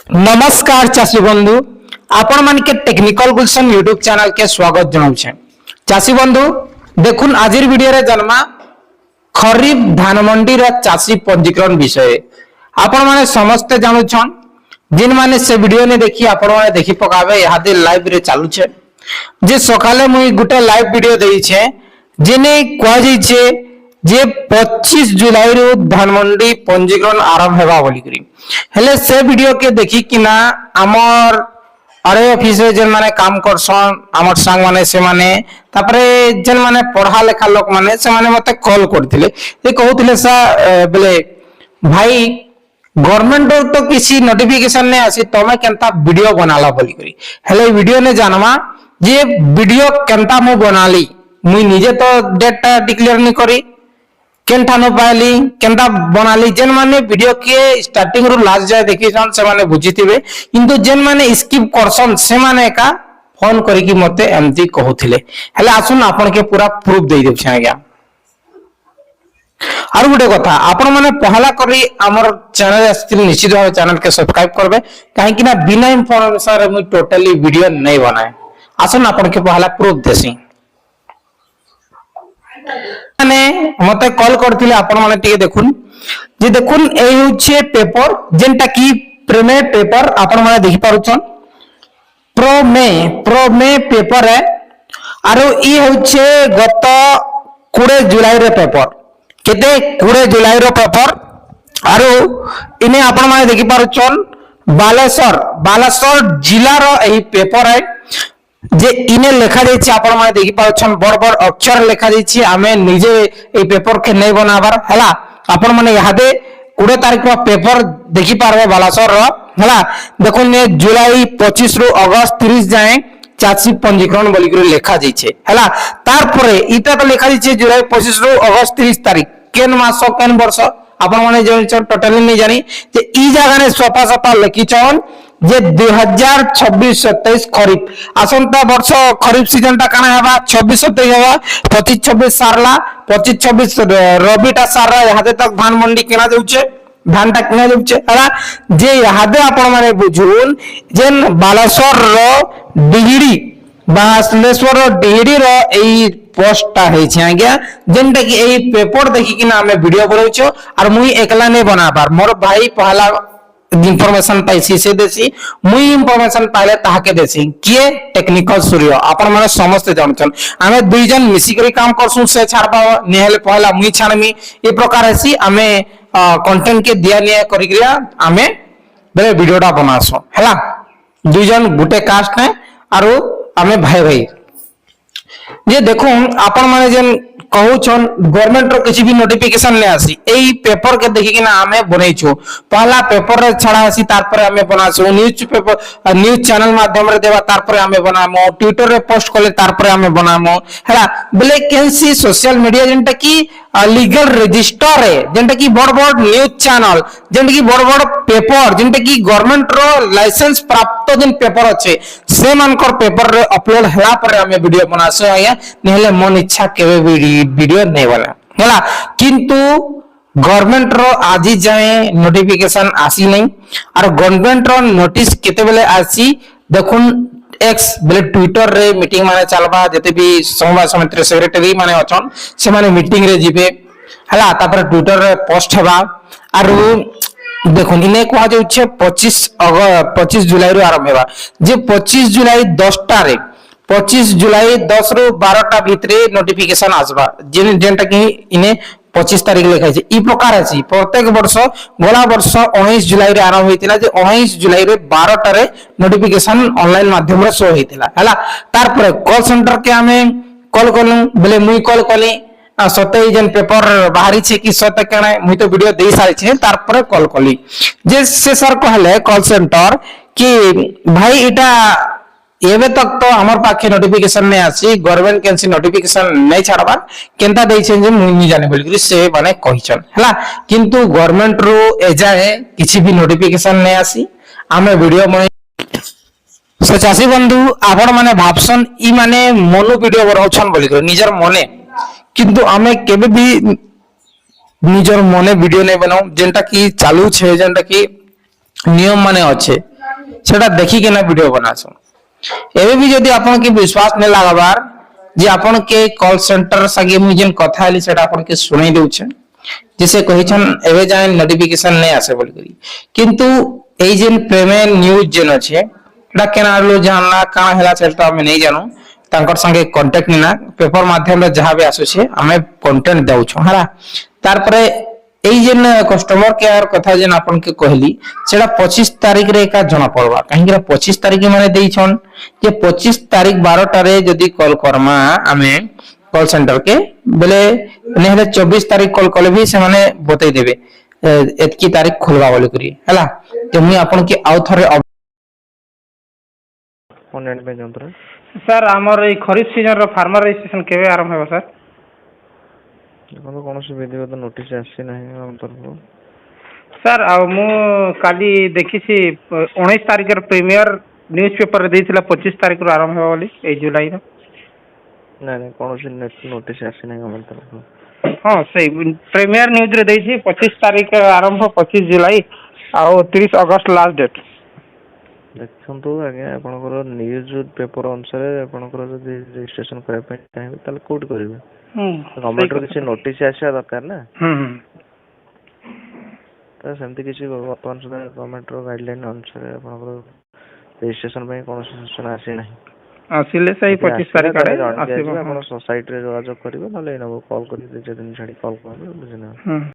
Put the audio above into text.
नमस्कार चाषी बंधु आपण मान के टेक्निकल गुलशन यूट्यूब चैनल के स्वागत जनाऊे। चाषी बंधु देखुन आज वीडियो रे जन्मा खरीफ धान मंडी रा चाषी पंजीकरण विषय आपण माने समस्त जानुछन। जिन माने से वीडियो ने देखी आपण माने देखि पकावे यहाँ दे लाइव रे चालू छे। जे सकाले मुई गुटे लाइव वीडियो देई छे जेने कह जाई छे जे 25 जुलाई रो धान मंडी पंजीकरण आरंभ हेबा बोली करी हेले से वीडियो के देखी कि ना हमर अरे ऑफिस रे जेन माने काम करसन हमर संग माने से माने तापरे जेन माने पढ़ा लेखा लोक माने से माने मते कॉल करथिले ए कहउथिले सा बोले भाई गवर्नमेंट तो किसी नोटिफिकेशन ने आसी तमे केनता वीडियो बनाला बोली करी हेले वीडियो ने जानवा जे वीडियो केनता मु बनाली मुई निजे तो डेटा डिक्लेयर नहीं करी केनठा न पाइली केनता बनाली जेन माने वीडियो के स्टार्टिंग रु लास्ट जाय देखिसन से माने बुझिथिबे किंतु जेन माने स्किप करसन से माने का फोन करी कि मते एमती कहउथिले हेले आसुन आपन के पूरा प्रूफ देई देउ छै आज्ञा। आरो गुटे कथा आपण माने पहला करी हमर चैनल आस्थिल निश्चित भाव चैनल के सब्सक्राइब करबे काहे कि ना बिना इंफॉर्मेशन रे मु टोटली वीडियो नै बनाए। आसुन आपन के पहला प्रूफ देसी माने मते कॉल करथिले आपण माने टिके देखुन जे देखुन ए होचे पेपर जेंटा की प्रीमे पेपर आपण माने देखि पारुछन प्रो मे पेपर है आरो ई होचे गत 20 जुलाई रे पेपर केते 20 जुलाई रो पेपर आरो इने आपण माने देखि पारुछन बालेश्वर जिला रो एही पेपर है जे इने लेखा जाइछि आपण माने देखि पाछन बड़ बड़ अक्षर लेखा जाइछि आमे निजे ए पेपर के नै बनाबार हला आपण माने यादे 20 तारीख रो पेपर देखि पारबे बालासर रो हला देखुन ने जुलाई 25 रो अगस्त 30 जाए चाषी पंजीकरण बोली कर लेखा जाइछे हला तार परे इटा तो लेखा जाइछे जुलाई 25 रो अगस्त 30 तारीख केन मास केन वर्ष आपण माने जे टोटली नै जानी जे ई जगह ने सफा सफा लिखिछन जे 2026-27 खरीफ आसंता वर्ष खरीफ सीजन टा काना हेबा 26-27 हेबा 25-26 सारला 25-26 रबीटा सारला यहादे तक धान मंडी किना जाउछे धान टा किना जाउछे हला जे यहादे आपण माने बुझुन जेन बालेश्वर रो डिहिडी बालेश्वर रो डिहिडी रो एई पोस्ट टा है छै आज्ञा जेनटा कि एई पेपर देखि कि ना हमें वीडियो बनाउछो और मुई एकला नै बनाबार मोर भाई पहला इनफॉरमेशन पाइसी से देसी मुई इनफॉरमेशन पाइले ताहाके देसी किए टेक्निकल सूर्य आपण माने समस्त जानछन हमें दुई जन मिसी करी काम करसु से छाड़बा नेहले पहला मुई छाड़मी ए प्रकार हेसी हमें कंटेंट के दिया निया करी गया हमें बेले वीडियोटा बनासो हला दुई जन गुटे कास्ट ने आरो हमें भाई भाई जे देखो आपण माने जेन कहउछन गवर्नमेंट रो किछि भी नोटिफिकेशन ने आसी एई पेपर के देखि कि ना हमें बनैछु पहला पेपर रे छडा आसी तार पर हमें बनासु न्यूज़ पेपर न्यूज़ चैनल माध्यम रे देबा तार पर हमें बनामो ट्विटर रे पोस्ट करले तार पर हमें बनामो हला बेले केनसी सोशल मीडिया जेंटा की लीगल रजिस्टर है जेंटा की बड़ बड़ न्यूज़ चैनल जेंटा की बड़ बड़ पेपर जेंटा की गवर्नमेंट रो लाइसेंस प्राप्त जिन पेपर अच्छे से मानकर पेपर रे अपलोड हला पर हमें वीडियो बनासो आया नेहले मन इच्छा केबे वीडियो नहीं बना हला किंतु गवर्नमेंट रो आज जाए नोटिफिकेशन आसी नहीं और गवर्नमेंट रो नोटिस केते बेले आसी देखुन एक्स बेले ट्विटर रे मीटिंग माने चलबा जते भी समवाय समिति सेक्रेटरी माने अछन से माने मीटिंग रे जिबे हला तापर ट्विटर रे पोस्ट हेबा और देखुन इने कहा जाउछे 25 जुलाई रो आरंभ हेबा जे 25 जुलाई 10 टा रे 25 जुलाई 10 रो 12 टा भितरे नोटिफिकेशन आसबा जेंटा कि इने 25 तारीख लिखा है ई प्रकार अछि प्रत्येक वर्ष गोला वर्ष 19 जुलाई रे आरंभ होइतिला जे 19 जुलाई रे 12 टा रे नोटिफिकेशन ऑनलाइन माध्यम रे शो होइतिला हला तार पर कॉल सेंटर के हमें कॉल करलु बोले मुई कॉल कली सते जन पेपर बाहरी छे कि सते कणे मुई तो वीडियो देई सारी छे तार पर कॉल कली जे से सर कहले कॉल सेंटर कि भाई इटा एबे तक तो हमर पाखे नोटिफिकेशन नै आसी गवर्नमेंट कैंसी नोटिफिकेशन नै छाड़बा केनता देइ छै जे मुई नि जाने बोलकरी से माने कहिछन हला किंतु गवर्नमेंट रो एजाए किछि भी नोटिफिकेशन नै आसी हमें वीडियो में से चासी बंधु आपण माने भाबसन ई माने मोनो वीडियो बनाउछन बोलकरी निजर मने किंतु हमें केबे भी निजर मने वीडियो नै बनाऊ जेंटा कि चालू छे जेंटा कि नियम माने अच्छे সেটা দেখিকিনা ভিডিও বানাছন। এবে भी যদি আপন কি বিশ্বাস ne লাগাবার যে আপন কে কল সেন্টার সাগে মুই যেন কথা হলি সেটা আপন কে শুনাই দেউছে যে সে কহিছন এবে যাই নোটিফিকেশন নেই আসে বলি করি, কিন্তু এই যে প্রেমের নিউজ যেন আছে এটা কেন আলো জানলা কাঁ হেলা সেটা আমি নেই জানো, তাঙ্কর সঙ্গে কন্টাক্ট নিনা পেপার মাধ্যমে যাহা भी আসুছে আমি কন্টেন্ট দেউছো হারা। তারপরে এই যে কস্টমর কেয়ার কথা যেন আপনাকে কহিলি সেটা 25 তারিখ রে একা জনা পড়বা, কাহিଁକି 25 তারিখ মানে ଦେଇଛন যে 25 তারিখ 12টারে যদি কল করমা আমি কল সেন্টার কে বলে নেহলে 24 তারিখ কল কলে भी ସେମାନେ বতাই দেবে এতকি তারিখ খুলবা বলি করি ହେଲା। তো মুই আপনাকে আউ থরে ऑनलाइन पे जंतर স্যার আমার এই খরিফ সিজন র ফার্মার রেজিস্ট্রেশন কেবে আরম্ভ হবে স্যার? এখন তো কোনসি বিধিগত নোটিশ আসছে ନାହିଁ ଆମ ତରଫରୁ। স্যার মু কালি দেখিছি 19 তারিখের প্রিমিয়ার নিউজ পেপরে ଦେଇଥିଲା 25 ତାରିଖରୁ ଆରମ୍ଭ ହେବ ବୋଲି ଏଇ ଜୁଲାଇର। ନାଇଁ ନାଇଁ କୌଣସି ନୋଟିସ୍ ଆସି ନାହିଁ ଆମ ତରଫରୁ। ହଁ ସେଇ ପ୍ରିମିୟାର ନ୍ୟୁଜରେ ଦେଇଛି 25 ତାରିଖ ଆରମ୍ଭ 25 ଜୁଲାଇ ଆଉ 30 ଅଗଷ୍ଟ ଲାଷ୍ଟ ଡେଟ୍। ଦେଖନ୍ତୁ ଆଜ୍ଞା ଆପଣଙ୍କର ନ୍ୟୁଜ୍ ପେପର ଅନୁସାରେ ଆପଣଙ୍କର ଯଦି ରେଜିଷ୍ଟ୍ରେସନ କରିବା ପାଇଁ ଚାହିଁବେ ତାହେଲେ କୋଉଠି କରିବେ? ଗଭର୍ଣ୍ଣମେଣ୍ଟରୁ କିଛି ନୋଟିସ୍ ଆସିବା ଦରକାର ନା। ତ ସେମିତି କିଛି ବର୍ତ୍ତମାନ ସୁଦ୍ଧା ଗଭର୍ଣ୍ଣମେଣ୍ଟର ଗାଇଡଲାଇନ୍ ଅନୁସାରେ ଆପଣଙ୍କର ରେଜିଷ୍ଟ୍ରେସନ ପାଇଁ କୌଣସି ସୂଚନା ଆସିନାହିଁ। ଆସିଲେ ସେଇ 25 ତାରିଖ ଆଡ଼େ ଜଣେଇ ଆସିବ। ଦିଆଯିବ, ଆପଣ ସୋସାଇଟିରେ ଯୋଗାଯୋଗ କରିବେ, ନହେଲେ ଏଇ ନମ୍ବରକୁ କଲ୍ କରିକି 2 ଦିନ ଛାଡ଼ି କଲ୍ କରିବେ, ବୁଝିଲେ।